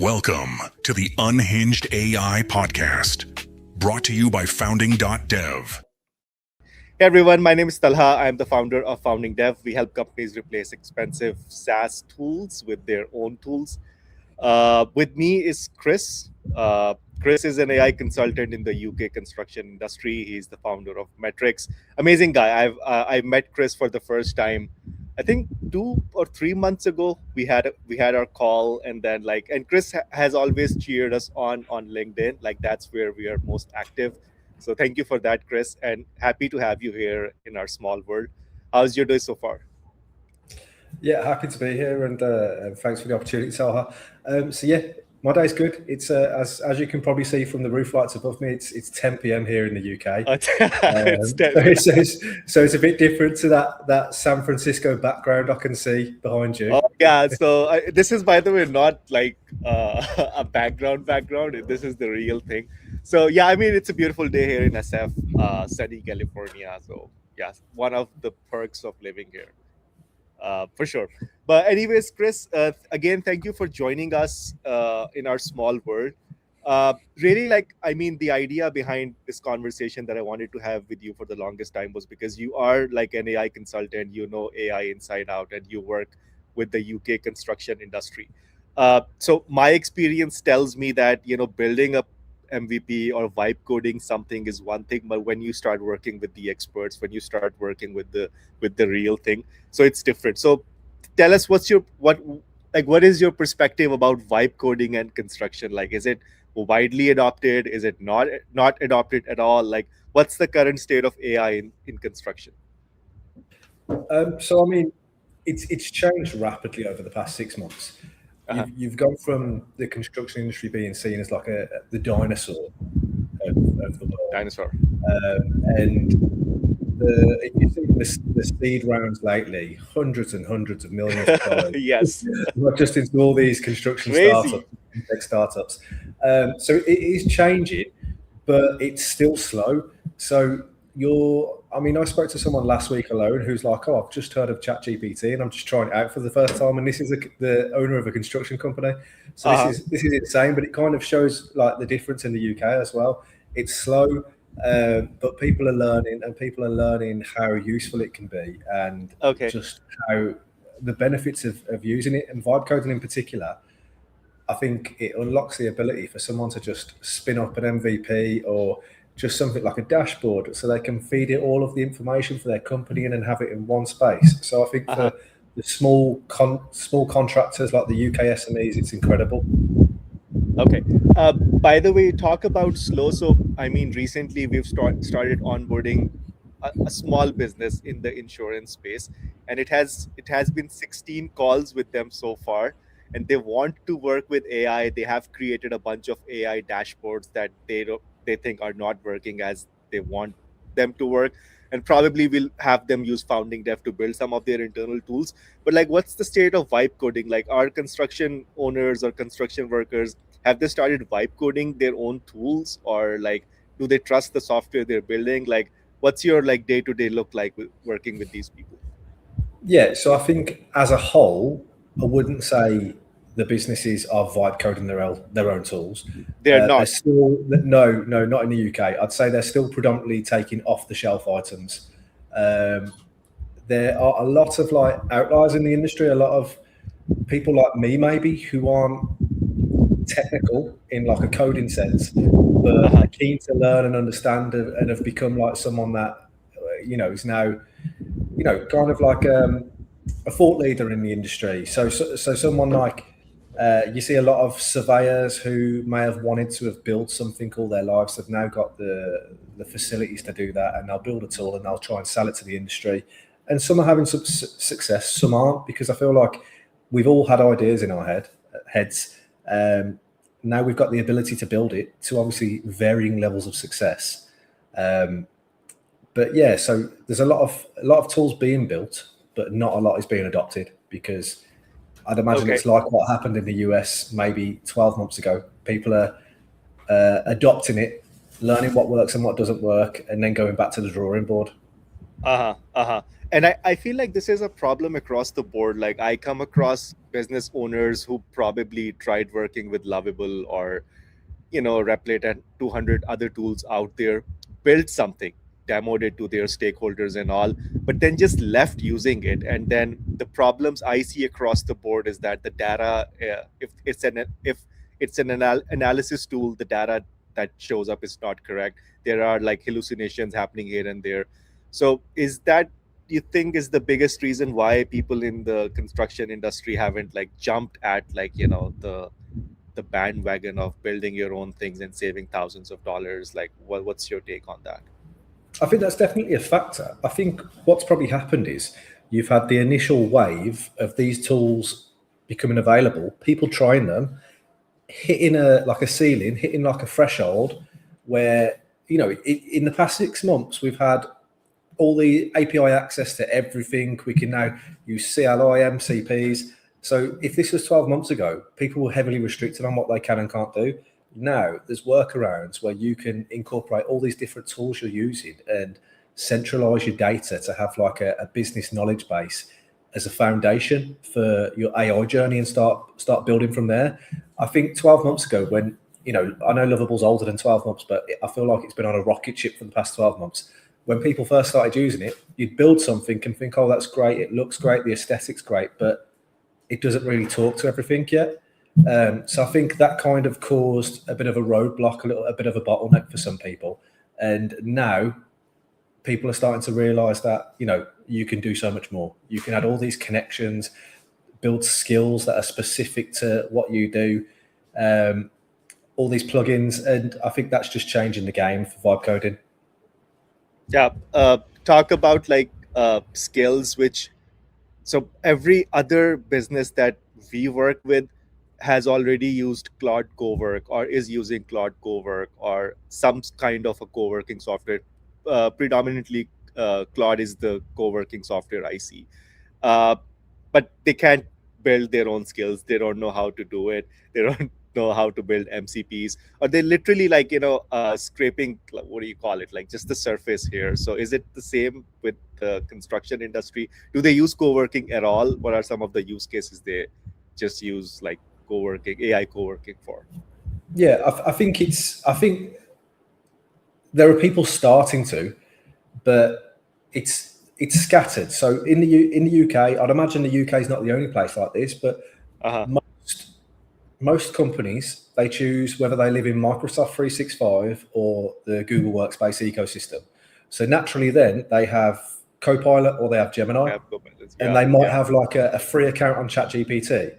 Welcome to the Unhinged AI podcast, brought to you by founding.dev. Hey everyone, my name is Talha. I'm the founder of Founding Dev. We help companies replace expensive SaaS tools with their own tools. With me is Chris. Chris is an AI consultant in the UK construction industry. He's the founder of Metrix. Amazing guy. I met Chris for the first time, I think 2 or 3 months ago. We had our call, and then and Chris has always cheered us on LinkedIn. Like that's where we are most active. So thank you for that, Chris, and happy to have you here in our small world. How's your day so far? Yeah, happy to be here, and thanks for the opportunity, Talha. My day's good. It's as you can probably see from the roof lights above me, it's 10 p.m. here in the UK. So it's a bit different to that San Francisco background I can see behind you. Oh yeah, so this is, by the way, not like a background. This is the real thing. So yeah, I mean it's a beautiful day here in SF, sunny California. So yeah, one of the perks of living here. For sure. But anyways, Chris, again, thank you for joining us in our small world. Really, the idea behind this conversation that I wanted to have with you for the longest time was because you are like an AI consultant, you know AI inside out, and you work with the UK construction industry. So my experience tells me that building a MVP or vibe coding something is one thing, but when you start working with the experts, when you start working with the real thing, so it's different. So tell us what is your perspective about vibe coding and construction? Like, is it widely adopted? Is it not adopted at all? Like, what's the current state of AI in construction? So I mean, it's changed rapidly over the past 6 months. You've gone from the construction industry being seen as like the dinosaur of the world. Dinosaur. And if you see the seed rounds lately, hundreds and hundreds of millions of dollars. Yes. Not just into all these construction startups. So it is changing, but it's still slow. So I spoke to someone last week alone who's like, oh, I've just heard of ChatGPT and I'm just trying it out for the first time. And this is the owner of a construction company. So this is insane, but it kind of shows like the difference in the UK as well. It's slow, but people are learning how useful it can be, and just how the benefits of using it, and vibe coding in particular. I think it unlocks the ability for someone to just spin up an MVP or just something like a dashboard, so they can feed it all of the information for their company and then have it in one space. So I think for the small contractors like the UK SMEs, it's incredible. Okay. By the way, talk about slow. So I mean, recently we've started onboarding a small business in the insurance space, and it has been 16 calls with them so far, and they want to work with AI. They have created a bunch of AI dashboards that they think are not working as they want them to work, and probably will have them use Founding Dev to build some of their internal tools. But like, what's the state of vibe coding? Like, are construction owners or construction workers, have they started vibe coding their own tools, or like, do they trust the software they're building? Like, what's your day-to-day look like with working with these people? Yeah, so I think as a whole, I wouldn't say the businesses are vibe coding their own tools. They're not. They're still, no, not in the UK. I'd say they're still predominantly taking off-the-shelf items. There are a lot of like outliers in the industry. A lot of people like me, maybe, who aren't technical in like a coding sense, but are keen to learn and understand, and have become like someone that is now kind of like a thought leader in the industry. So someone like you see a lot of surveyors who may have wanted to have built something all their lives. They've now got the facilities to do that, and they'll build a tool and they'll try and sell it to the industry. And some are having some success, some aren't, because I feel like we've all had ideas in our heads. Now we've got the ability to build it to obviously varying levels of success. But yeah, so there's a lot of tools being built, but not a lot is being adopted, because I'd imagine it's like what happened in the US maybe 12 months ago. People are adopting it, learning what works and what doesn't work, and then going back to the drawing board. And I feel like this is a problem across the board. Like I come across business owners who probably tried working with Lovable or Replit and 200 other tools out there, built something, demoed it to their stakeholders and all, but then just left using it. And then the problems I see across the board is that the data, if it's an analysis tool, the data that shows up is not correct. There are like hallucinations happening here and there. So is that, you think, is the biggest reason why people in the construction industry haven't like jumped at like the bandwagon of building your own things and saving thousands of dollars? Like what's your take on that? I think that's definitely a factor. I think what's probably happened is you've had the initial wave of these tools becoming available, people trying them, hitting a ceiling, hitting like a threshold where, in the past 6 months, we've had all the API access to everything. We can now use CLI, MCPs. So if this was 12 months ago, people were heavily restricted on what they can and can't do. Now there's workarounds where you can incorporate all these different tools you're using and centralize your data to have like a business knowledge base as a foundation for your AI journey and start building from there. I think 12 months ago when, I know Lovable's older than 12 months, but I feel like it's been on a rocket ship for the past 12 months. When people first started using it, you'd build something and think, oh, that's great. It looks great. The aesthetic's great, but it doesn't really talk to everything yet. So I think that kind of caused a bit of a roadblock, a bit of a bottleneck for some people. And now people are starting to realize that, you can do so much more. You can add all these connections, build skills that are specific to what you do, all these plugins. And I think that's just changing the game for vibe coding. Yeah. Talk about like skills, which, so every other business that we work with has already used Claude Cowork or is using Claude Cowork or some kind of a co-working software. Predominantly, Claude is the co-working software I see. Uh, but they can't build their own skills. They don't know how to do it. They don't know how to build MCPs, or they literally like scraping, what do you call it, like just the surface here. So is it the same with the construction industry? Do they use co-working at all? What are some of the use cases they just use like co-working, AI co-working for? Yeah, I think there are people starting to, but it's scattered. So in the UK, I'd imagine the UK is not the only place like this, but most companies, they choose whether they live in Microsoft 365 or the Google Workspace ecosystem. So naturally then they have Copilot or they have Gemini, and they might have like a free account on ChatGPT.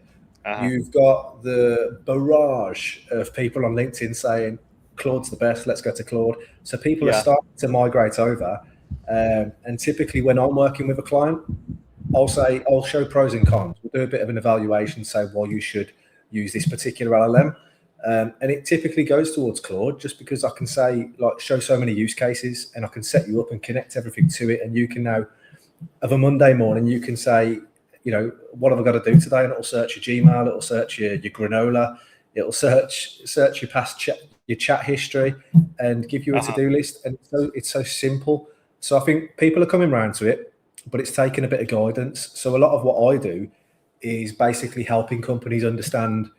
You've got the barrage of people on LinkedIn saying, Claude's the best, let's go to Claude. So people are starting to migrate over. And typically when I'm working with a client, I'll show pros and cons. We'll do a bit of an evaluation, say, well, you should use this particular LLM. And it typically goes towards Claude just because I can say, like, show so many use cases and I can set you up and connect everything to it. And you can now, of a Monday morning, you can say, what have I got to do today? And it'll search your Gmail, it'll search your granola, it'll search your past your chat history and give you a to-do list. And so it's so simple. So I think people are coming around to it, but it's taken a bit of guidance. So a lot of what I do is basically helping companies understand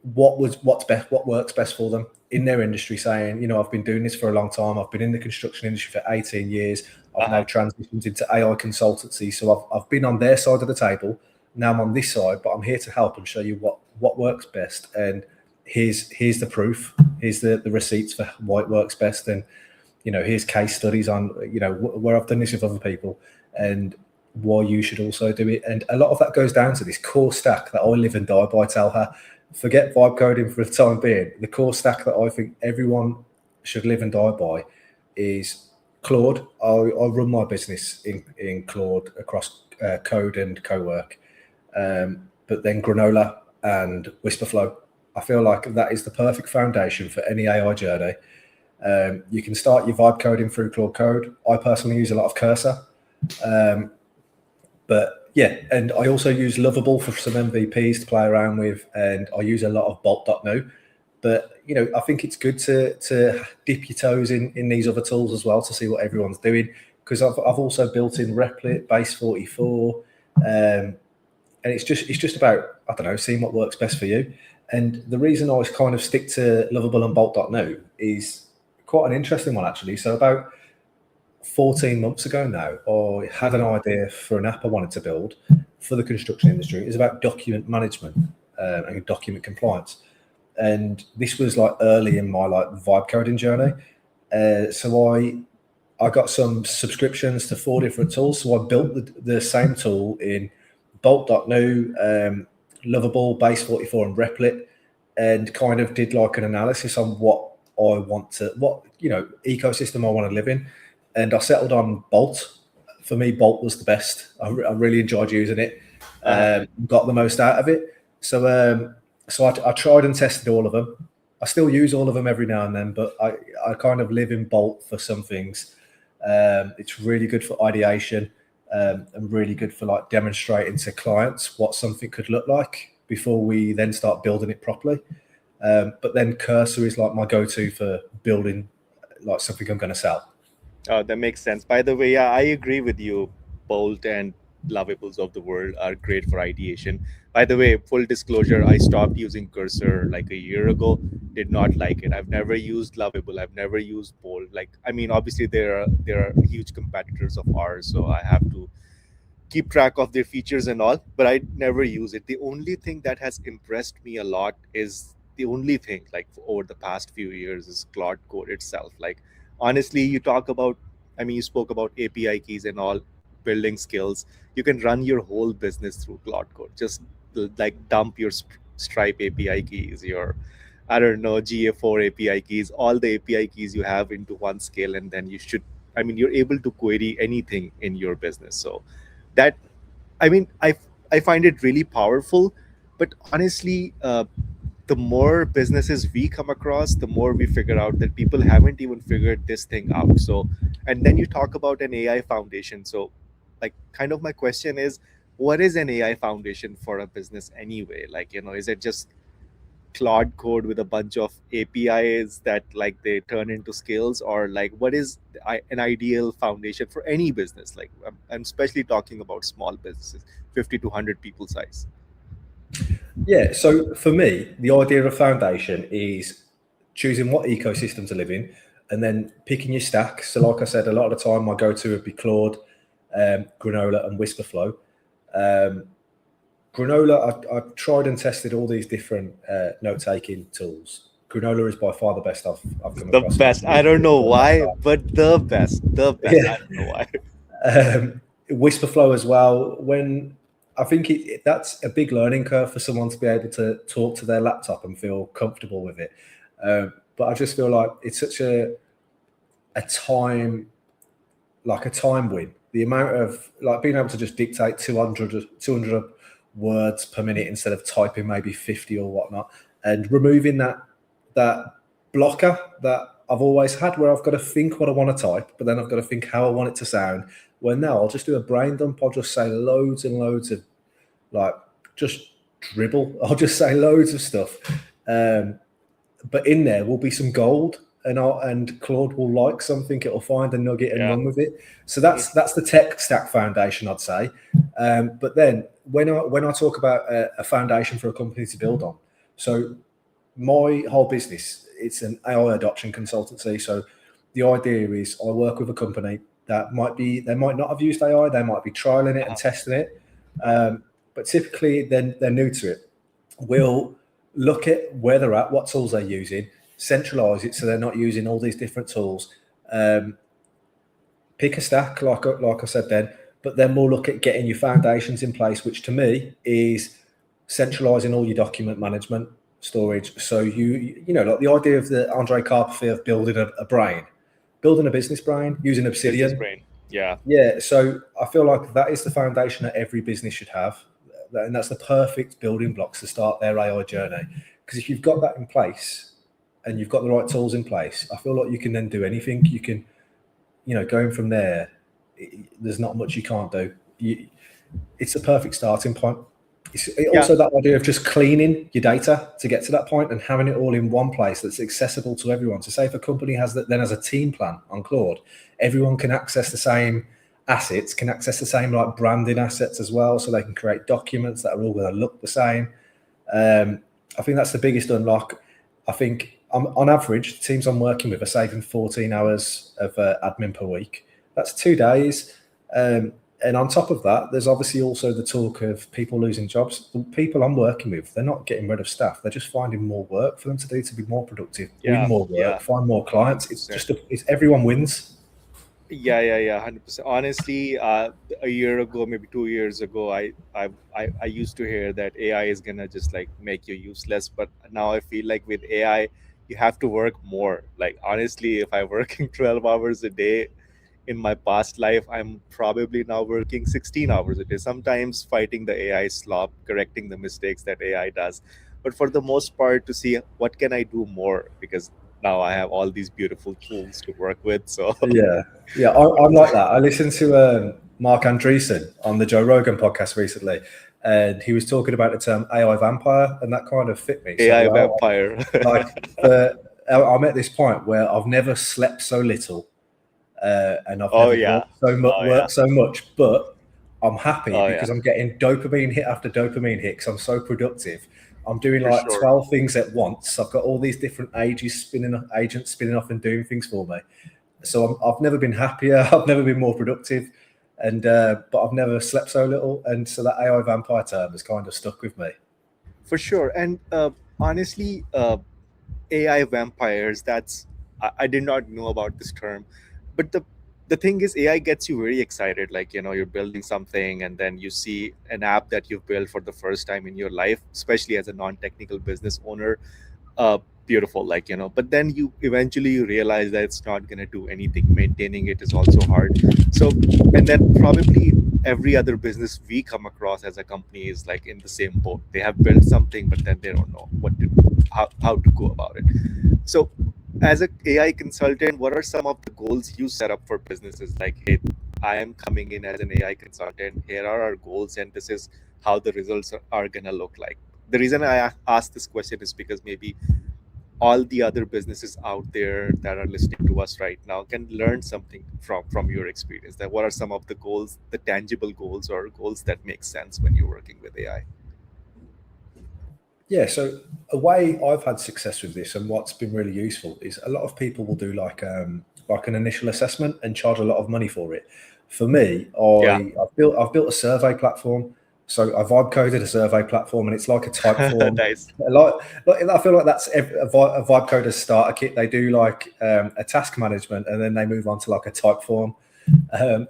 what works best for them in their industry, saying, I've been doing this for a long time. I've been in the construction industry for 18 years. I've now transitioned into AI consultancy. So I've been on their side of the table. Now I'm on this side, but I'm here to help and show you what works best. And here's the proof. Here's the receipts for why it works best. And, here's case studies on, where I've done this with other people and why you should also do it. And a lot of that goes down to this core stack that I live and die by, Talha. Forget vibe coding for the time being. The core stack that I think everyone should live and die by is Claude. I run my business in Claude across code and co-work. But then Granola and Whisperflow. I feel like that is the perfect foundation for any AI journey. You can start your vibe coding through Claude Code. I personally use a lot of Cursor. But yeah, and I also use Lovable for some MVPs to play around with, and I use a lot of Bolt.no. But, I think it's good to dip your toes in these other tools as well to see what everyone's doing. because I've also built in Replit, Base 44, and it's just about, I don't know, seeing what works best for you. And the reason I kind of stick to Lovable and Bolt.no is quite an interesting one, actually. So about 14 months ago now, I had an idea for an app I wanted to build for the construction industry. It's about document management and document compliance. And this was like early in my like vibe coding journey. So I got some subscriptions to 4 different tools. So I built the same tool in Bolt.no, Lovable, Base 44, and Replit, and kind of did like an analysis on what ecosystem I want to live in. And I settled on Bolt. For me, Bolt was the best. I really enjoyed using it. Got the most out of it. So I tried and tested all of them. I still use all of them every now and then, but I kind of live in Bolt for some things. It's really good for ideation and really good for like demonstrating to clients what something could look like before we then start building it properly. But then Cursor is like my go-to for building like something I'm going to sell. Oh, that makes sense. By the way, yeah, I agree with you. Bolt and Lovables of the world are great for ideation. By the way, full disclosure, I stopped using Cursor like a year ago. Did not like it. I've never used Lovable. I've never used Bolt. Like, I mean, obviously there are huge competitors of ours, so I have to keep track of their features and all, but I never use it. The only thing that has impressed me a lot is the only thing like over the past few years is Claude Code itself. Like, honestly, you talk about, I mean, you spoke about API keys and all, building skills. You can run your whole business through Claude Code. Just like dump your Stripe API keys, your, I don't know, GA4 API keys, all the API keys you have into one scale, and then you should, I mean, you're able to query anything in your business. So that, I mean, I find it really powerful. But honestly, the more businesses we come across, the more we figure out that people haven't even figured this thing out. So, and then you talk about an AI foundation. So, like, kind of my question is, what is an AI foundation for a business anyway? Like, you know, is it just Claude Code with a bunch of APIs that like they turn into skills, or like what is an ideal foundation for any business? Like, I'm especially talking about small businesses, 50 to 100 people size. Yeah, so for me, the idea of foundation is choosing what ecosystem to live in and then picking your stack. So like I said, a lot of the time my go-to would be Claude, Granola, and Whisperflow. Granola, I tried and tested all these different note-taking tools. Granola is by far the best I've come across. The best. I don't know why, but the best. The best. Yeah. I don't know why. Whisperflow as well. When I think that's a big learning curve for someone to be able to talk to their laptop and feel comfortable with it. But I just feel like it's such a time win. The amount of like being able to just dictate 200 words per minute instead of typing maybe 50 or whatnot, and removing that blocker that I've always had where I've got to think what I want to type, but then I've got to think how I want it to sound. Well, now I'll just do a brain dump. I'll just say loads and loads of like just dribble. I'll just say loads of stuff. But in there will be some gold, and Claude will like something, it'll find a nugget and run with it. So that's the tech stack foundation, I'd say. But then when I talk about a foundation for a company to build on, so my whole business, it's an AI adoption consultancy. So the idea is I work with a company that they might not have used AI, they might be trialing it and testing it, but typically they're new to it. We'll look at where they're at, what tools they're using, centralize it so they're not using all these different tools. Pick a stack, like I said then, but then we'll look at getting your foundations in place, which to me is centralizing all your document management storage. So you know, like the idea of the Andre Carpenther of building a business brain using Obsidian. Business brain. Yeah. So I feel like that is the foundation that every business should have. And that's the perfect building blocks to start their AI journey. Because if you've got that in place and you've got the right tools in place, I feel like you can then do anything. You can, you know, going from there, there's not much you can't do. It's a perfect starting point. It's also that idea of just cleaning your data to get to that point and having it all in one place that's accessible to everyone. So say if a company has a team plan on Claude, everyone can access the same assets, can access the same like branding assets as well, so they can create documents that are all going to look the same. I think that's the biggest unlock. I think on average, the teams I'm working with are saving 14 hours of admin per week. That's 2 days. And on top of that, there's obviously also the talk of people losing jobs. The people I'm working with, they're not getting rid of staff. They're just finding more work for them to do to be more productive, win more work, find more clients. It's just it's everyone wins. Yeah, 100%. Honestly, a year ago, maybe 2 years ago, I used to hear that AI is gonna just like make you useless. But now I feel like with AI, you have to work more. Like honestly, if I'm working 12 hours a day in my past life, I'm probably now working 16 hours a day, sometimes fighting the AI slop, correcting the mistakes that AI does. But for the most part, to see what can I do more, because now I have all these beautiful tools to work with. So Yeah, I'm like that. I listened to Mark Andreessen on the Joe Rogan podcast recently, and he was talking about the term AI vampire, and that kind of fit me. AI So, vampire. I'm at this point where I've never slept so little, and I've Oh never yeah. worked so much, but I'm happy Oh because yeah. I'm getting dopamine hit after dopamine hit because I'm so productive. I'm doing For like sure. 12 things at once. I've got all these different agents spinning off and doing things for me. So I've never been happier. I've never been more productive, and but I've never slept so little. And so that AI vampire term has kind of stuck with me. For sure. And honestly, AI vampires, I did not know about this term. But the thing is, AI gets you very excited. Like, you're building something and then you see an app that you've built for the first time in your life, especially as a non-technical business owner. Beautiful, like, but then you eventually realize that it's not going to do anything. Maintaining it is also hard. So, and then probably every other business we come across as a company is like in the same boat. They have built something, but then they don't know how to go about it. So as a AI consultant, what are some of the goals you set up for businesses? Like, hey, I am coming in as an AI consultant, here are our goals, and this is how the results are going to look like. The reason I asked this question is because maybe all the other businesses out there that are listening to us right now can learn something from your experience. That what are some of the goals, the tangible goals or goals that make sense when you're working with AI? Yeah, so a way I've had success with this and what's been really useful is a lot of people will do like an initial assessment and charge a lot of money for it. For me, I've built a survey platform. So I vibe coded a survey platform, and it's like a type form. Nice. I feel like that's a vibe coder's starter kit. They do like a task management, and then they move on to like a type form.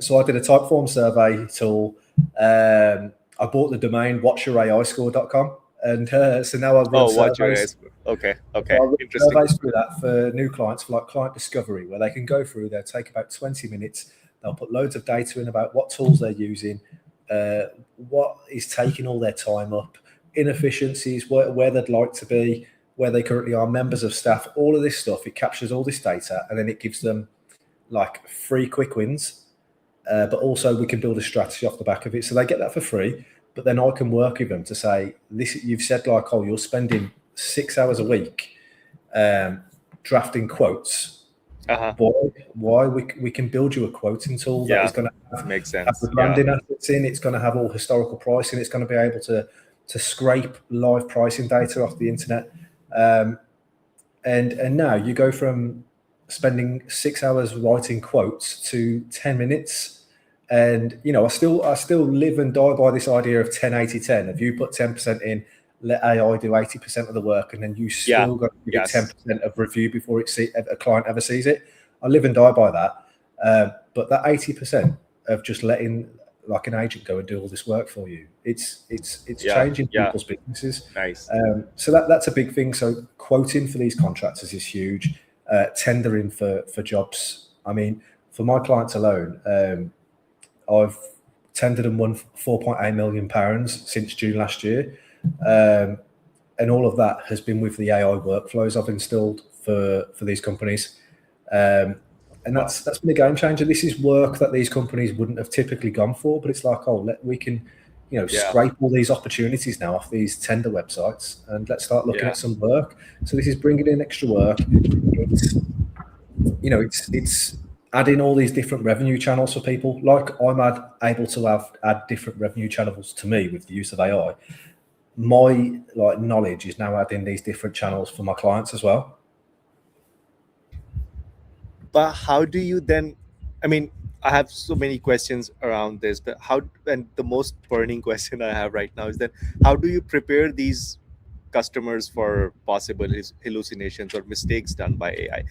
So I did a type form survey tool. I bought the domain watchyouraiscore.com. And so now I run surveys. Okay. So I run Interesting. surveys through that for new clients, for like client discovery, where they can go through. They'll take about 20 minutes. They'll put loads of data in about what tools they're using, what is taking all their time up, inefficiencies, where they'd like to be, where they currently are, members of staff, all of this stuff. It captures all this data, and then it gives them like 3 quick wins. But also we can build a strategy off the back of it. So they get that for free. But then I can work with them to say, this, you've said like, oh, you're spending 6 hours a week drafting quotes. Why we can build you a quoting tool that is going to have the branding assets in. It's going to have all historical pricing. It's going to be able to scrape live pricing data off the internet. And now you go from spending 6 hours writing quotes to 10 minutes. And, I still live and die by this idea of 10-80-10. If you put 10% in, let AI do 80% of the work, and then you still got to give it 10% of review before a client ever sees it. I live and die by that. But that 80% of just letting like an agent go and do all this work for you, it's changing people's businesses. Nice. So that's a big thing. So quoting for these contractors is huge. Tendering for jobs. I mean, for my clients alone, I've tendered and won £4.8 million since June last year. And all of that has been with the AI workflows I've installed for these companies. And that's been a game changer. This is work that these companies wouldn't have typically gone for, but it's like, we can scrape all these opportunities now off these tender websites and let's start looking at some work. So this is bringing in extra work. It's adding all these different revenue channels for people. Like I'm able to add different revenue channels to me with the use of AI. My knowledge is now adding these different channels for my clients as well. But how do you then, I mean, I have so many questions around this, but and the most burning question I have right now is that how do you prepare these customers for possible hallucinations or mistakes done by AI?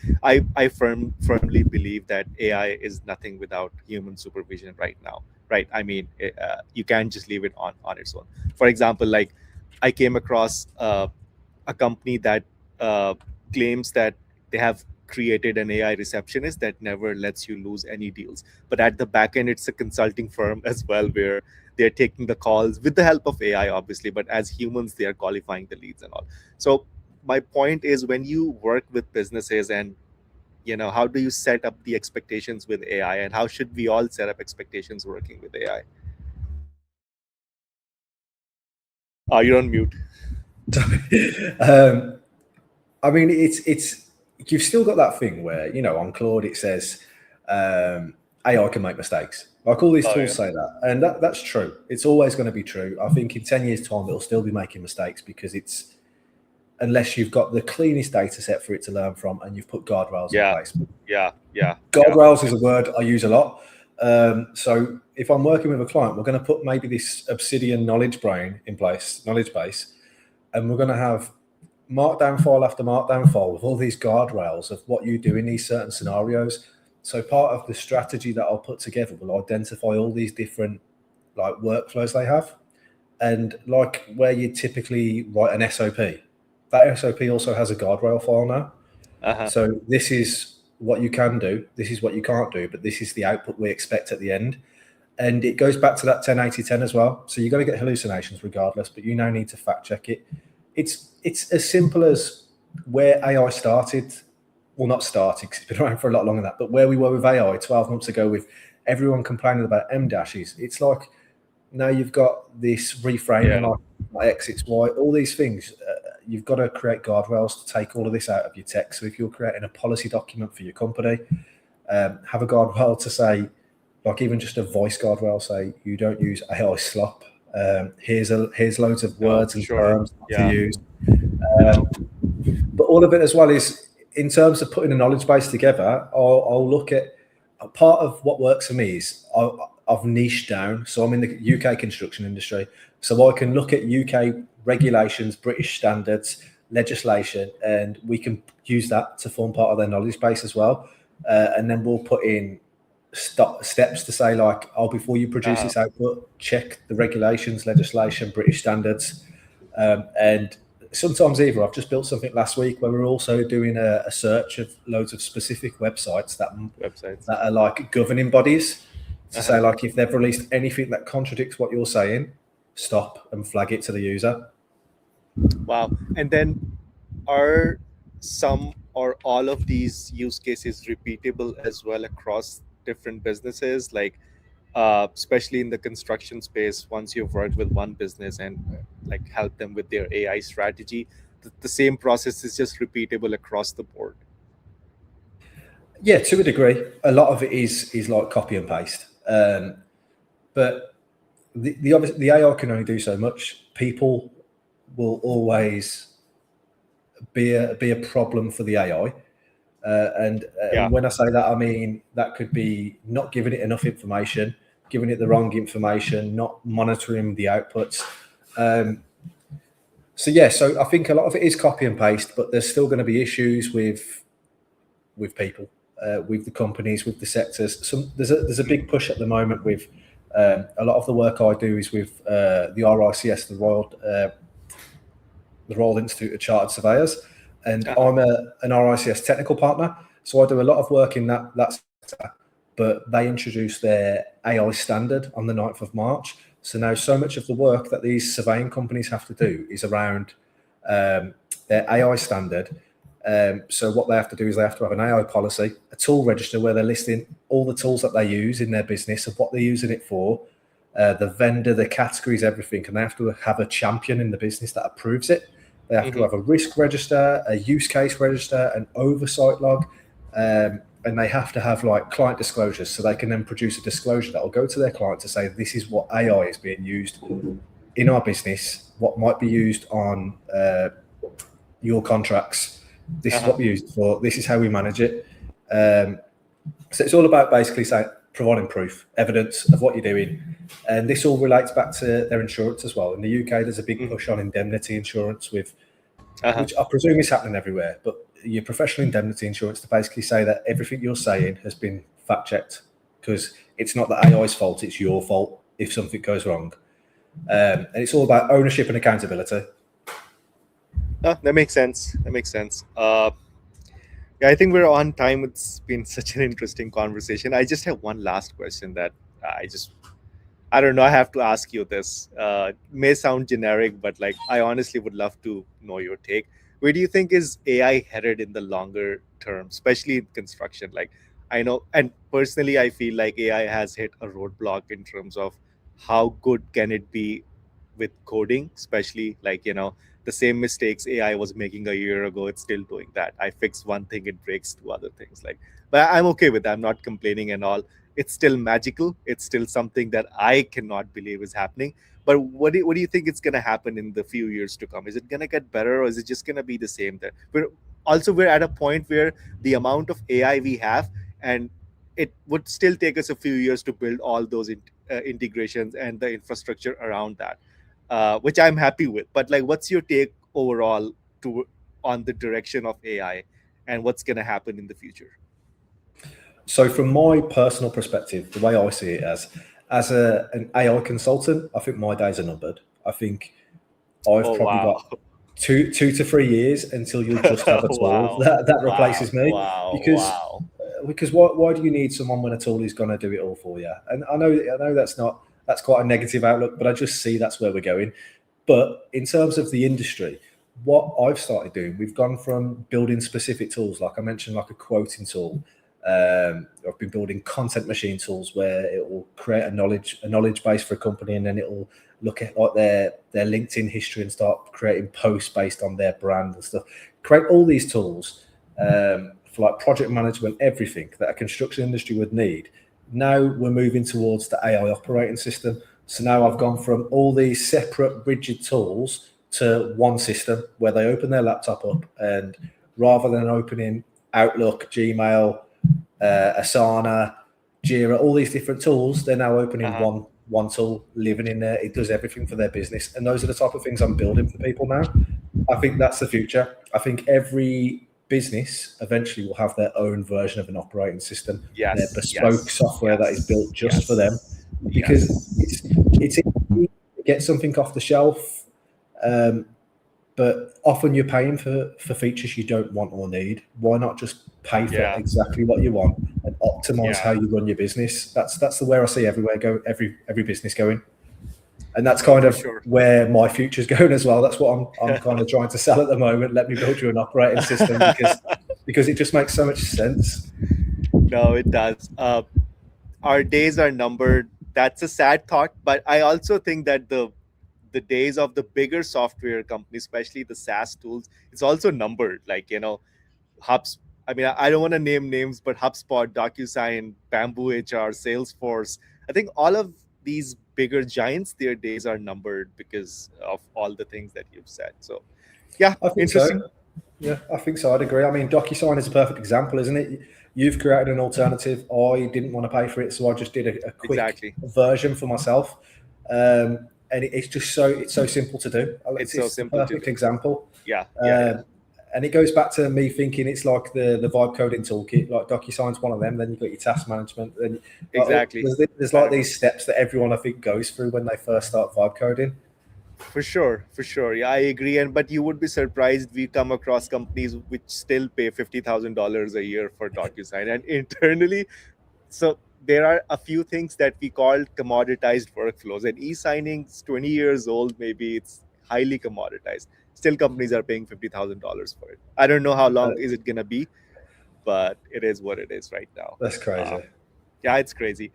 I firmly believe that AI is nothing without human supervision right now, right? I mean, you can't just leave it on its own. For example, like I came across a company that claims that they have created an AI receptionist that never lets you lose any deals. But at the back end, it's a consulting firm as well, where they're taking the calls with the help of AI, obviously, but as humans, they are qualifying the leads and all. So my point is, when you work with businesses, and how do you set up the expectations with AI, and how should we all set up expectations working with AI? You're on mute. I mean, it's you've still got that thing where on Claude it says AI can make mistakes. Like all these tools say that, and that's true. It's always going to be true. I think in 10 years' time it'll still be making mistakes because unless you've got the cleanest data set for it to learn from and you've put guardrails in place. Guardrails is a word I use a lot. So if I'm working with a client, we're going to put maybe this Obsidian knowledge base, and we're going to have markdown file after markdown file with all these guardrails of what you do in these certain scenarios. So part of the strategy that I'll put together will identify all these different workflows they have, and where you typically write an SOP, that SOP also has a guardrail file now. So this is what you can do, this is what you can't do, but this is the output we expect at the end. And it goes back to that 10-80-10 as well. So you're going to get hallucinations regardless, but you now need to fact check it. It's as simple as where AI started. Well, not started because it's been around for a lot longer than that, but where we were with AI 12 months ago with everyone complaining about M-dashes. It's like now you've got this reframing like X, X, Y, all these things. You've got to create guardrails to take all of this out of your text. So if you're creating a policy document for your company, have a guardrail to say, even just a voice guardrail, say you don't use AI slop. Here's loads of words and terms to use. But all of it as well is in terms of putting a knowledge base together. I'll look at a part of what works for me is I've niched down. So I'm in the UK construction industry, so I can look at UK regulations, British standards, legislation, and we can use that to form part of their knowledge base as well. And then we'll put in steps to say before you produce this output, check the regulations, legislation, British standards. And sometimes I've just built something last week where we're also doing a search of loads of specific websites that are governing bodies to say if they've released anything that contradicts what you're saying, stop and flag it to the user. Wow. And then are some or all of these use cases repeatable as well across different businesses? Especially in the construction space, once you've worked with one business and help them with their AI strategy, the same process is just repeatable across the board. Yeah, to a degree. A lot of it is copy and paste. But the AI can only do so much. People will always be a problem for the AI. And when I say that, I mean that could be not giving it enough information, giving it the wrong information, not monitoring the outputs. So I think a lot of it is copy and paste, but there's still going to be issues with people, with the companies, with the sectors. There's a big push at the moment with a lot of the work I do is with the RICS, the Royal Institute of Chartered Surveyors, and I'm an RICS technical partner. So I do a lot of work in that sector, but they introduced their AI standard on the 9th of March. So now so much of the work that these surveying companies have to do is around their AI standard. So what they have to do is they have to have an AI policy, a tool register where they're listing all the tools that they use in their business and what they're using it for, the vendor, the categories, everything, and they have to have a champion in the business that approves it. They have to have a risk register, a use case register, an oversight log, and they have to have like client disclosures, so they can then produce a disclosure that will go to their client to say this is what AI is being used in our business, what might be used on your contracts. This is what we use it for. This is how we manage it. So it's all about basically saying, providing proof, evidence of what you're doing. And this all relates back to their insurance as well. In the UK, there's a big push on indemnity insurance, which I presume is happening everywhere. But your professional indemnity insurance to basically say that everything you're saying has been fact checked, because it's not the AI's fault, it's your fault if something goes wrong. And it's all about ownership and accountability. That makes sense. Yeah, I think we're on time. It's been such an interesting conversation. I just have one last question that I don't know. I have to ask you this. May sound generic, but like I honestly would love to know your take. Where do you think is AI headed in the longer term, especially in construction? Like I know, and personally, I feel like AI has hit a roadblock in terms of how good can it be with coding, especially like the same mistakes AI was making a year ago. It's still doing that. I fix one thing, it breaks two other things. Like, but I'm okay with that. I'm not complaining and all. It's still magical. It's still something that I cannot believe is happening. But what do you think it's going to happen in the few years to come? Is it going to get better, or is it just going to be the same? That we're at a point where the amount of AI we have, and it would still take us a few years to build all those integrations and the infrastructure around that, which I'm happy with. But like, what's your take overall on the direction of AI and what's going to happen in the future? So from my personal perspective, the way I see it as an AI consultant, I think my days are numbered. I think I've probably got two to 3 years until you'll just have a tool that replaces me. Because why do you need someone when a tool is going to do it all for you? And I know that's quite a negative outlook, but I just see that's where we're going. But in terms of the industry, what I've started doing, we've gone from building specific tools, like I mentioned, like a quoting tool. I've been building content machine tools where it will create a knowledge base for a company, and then it will look at like their LinkedIn history and start creating posts based on their brand and stuff. Create all these tools for like project management, everything that a construction industry would need. Now we're moving towards the AI operating system. So now I've gone from all these separate rigid tools to one system where they open their laptop up, and rather than opening Outlook, Gmail, Asana, Jira, all these different tools, they're now opening one tool, living in there. It does everything for their business. And those are the type of things I'm building for people now. I think that's the future. I think every business eventually will have their own version of an operating system, their bespoke software that is built just for them. Because it's easy to get something off the shelf, but often you're paying for features you don't want or need. Why not just pay for exactly what you want and optimize how you run your business? That's the way I see every business going. And that's kind of where my future's going as well. That's what I'm kind of trying to sell at the moment. Let me build you an operating system because it just makes so much sense. No, it does. Our days are numbered. That's a sad thought, but I also think that the days of the bigger software companies, especially the SaaS tools, it's also numbered. Like Hubs. I mean, I don't want to name names, but HubSpot, DocuSign, Bamboo HR, Salesforce. I think all of these bigger giants, their days are numbered because of all the things that you've said. So, yeah, I think interesting. So. Yeah, I think so. I'd agree. I mean, DocuSign is a perfect example, isn't it? You've created an alternative. I didn't want to pay for it, so I just did a quick version for myself. And it's just so simple to do. It's so simple. Perfect example. Yeah. And it goes back to me thinking it's like the vibe coding toolkit. Like DocuSign's one of them. Then you've got your task management. Then there's like these steps that everyone I think goes through when they first start vibe coding. For sure. Yeah, I agree. But you would be surprised. We come across companies which still pay $50,000 a year for DocuSign, and internally, so there are a few things that we call commoditized workflows. And e-signing's 20 years old. Maybe it's highly commoditized. Still, companies are paying $50,000 for it. I don't know how long is it gonna be, but it is what it is right now. That's crazy. Yeah, it's crazy.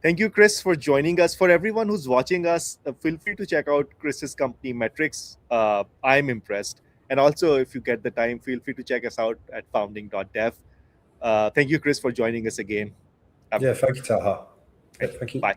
Thank you, Chris, for joining us. For everyone who's watching us, feel free to check out Chris's company, Metrix. I'm impressed. And also, if you get the time, feel free to check us out at founding.dev. Thank you, Chris, for joining us again. Yeah, thank you, Talha. Yeah, Thank you. thank you. Bye.